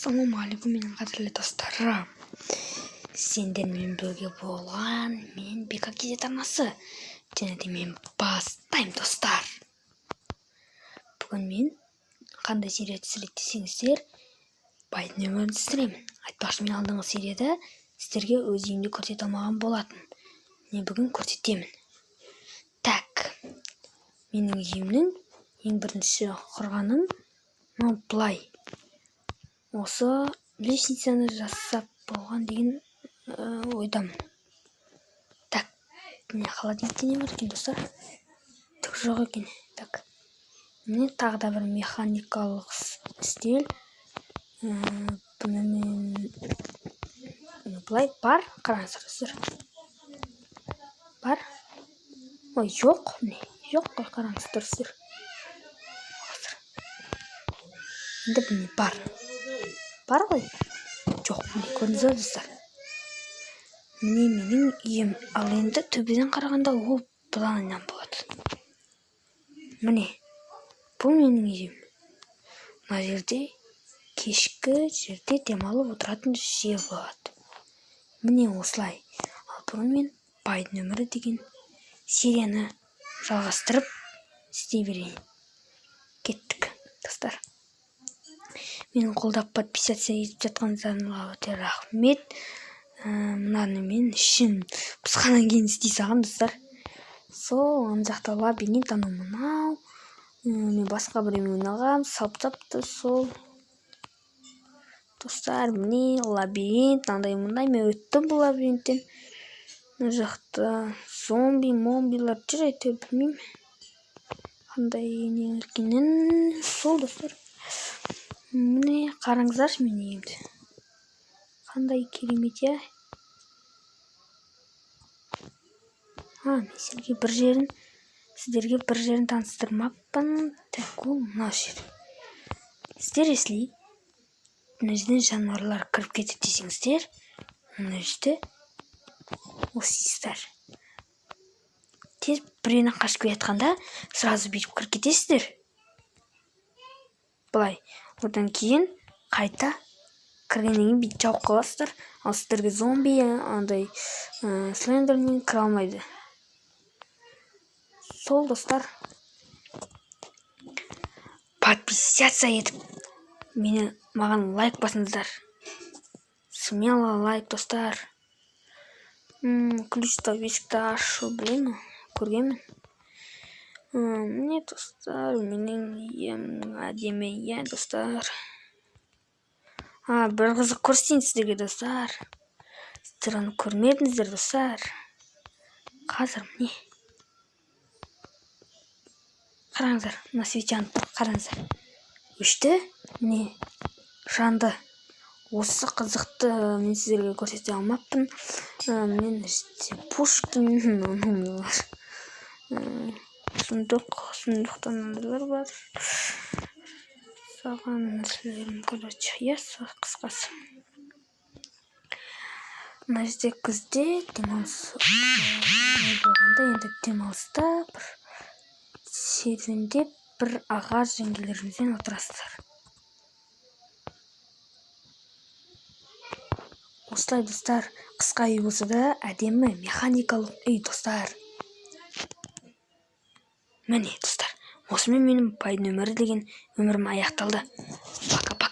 Ассалаумағалейкум менің қадірлі достарым. Сендермен бірге болған мен Бека Кезет арнасы. Және де мен бастаймын достар. Бүгін мен қандай серия түсіреді десеңіздер, байдың өмірін түсіремін. Айтпақшы, мен алдыңғы серияда сіздерге өз үйімді көрсете алмаған болатын. Мен бүгін көрсетемін. Так, менің үйімнің ең бірінші құрғаным былай. Осы лестницаны жасап болған деген ойдамын. Так, міне холодильникте не бар екен достар? Түк жоқ екен. Так, міне тағы да бір механикалық стиль. Бұнымен былай бар, қараңыздар достар. Бар. Ой, жоқ. Жоқ қой, қараңыздар достар. Енді міне бар. Бар ғой? Жоқ, міне көрдіңіздер достар. Міне менің үйім. Ал енді төбеден қарағанда ол бұлаңнан болады. Міне, бұл менің үйім. Мына жерде кешкі жерде демалып отыратын жер болады. Міне осылай. Ал бүгін мен байдың өмірі деген серияны жалғастырып істей берейін. Кеттік, достар. Менің қолдап подписаться етіп жатқандарыңызға өте рахмет. Мынаны мен ішім пысқаннан кейін істей салғам достар. Сол ана жақта лабиринт анау мынау. Мен басқа біреумен ойнағам, салып тапты сол. Достар, міне лабиринт, андай мындай мен өттім бұл лабиринттен. Мына жақта зомби-момбилар жүр, әйтеуір білмеймін. Қандай не екенін. Сол достар. Міне қараңыздаршы менің үйімді. Қандай керемет, я. Мен сіздерге бір жерін таныстырмаппын. Так, ол мына жер. Сіздер есілей, мына жерден жануарлар кіріп кетеді десеңіздер, мына жерде осыйсыздар. Тез біреуінен қашып келе жатқанда, сразу бүйтіп кіріп кетесіздер. Былай, одан кейін қайта кіргеннен кейін бүйтіп жауып қаласыздар. Ал сіздерге зомби, андай слендермен кіре алмайды. Сол достар. Подписаться етіп, маған лайк басыңыздар. Смело лайк, достар. Ключ-то бешікті ашу, білемін, көргенмін. Міне достар, менің үйім әдемі, достар. Бір қызық көрсетейін сіздерге, достар. Сіздер оны көрмедіңіздер, достар. Қазір міне. Қараңыздар, мына свет жанып тұр, қараңыздар. Өшті, міне, жанды. Осы қызықты мен сіздерге көрсете алмаппын. Мен Пушкин, сундықтан андайлар бар. Саған нәрселерім, короче, қысқасы. Мына жерде күзде демалыс болғанда, енді демалыста бір серуендеп бір ағаш жеңгелерімізден отырасыздар. Осылай достар, қысқа үй болса да әдемі механикалық үй достар. Міне достар, осымен менің байдың өмірі деген өмірім аяқталды. Пока.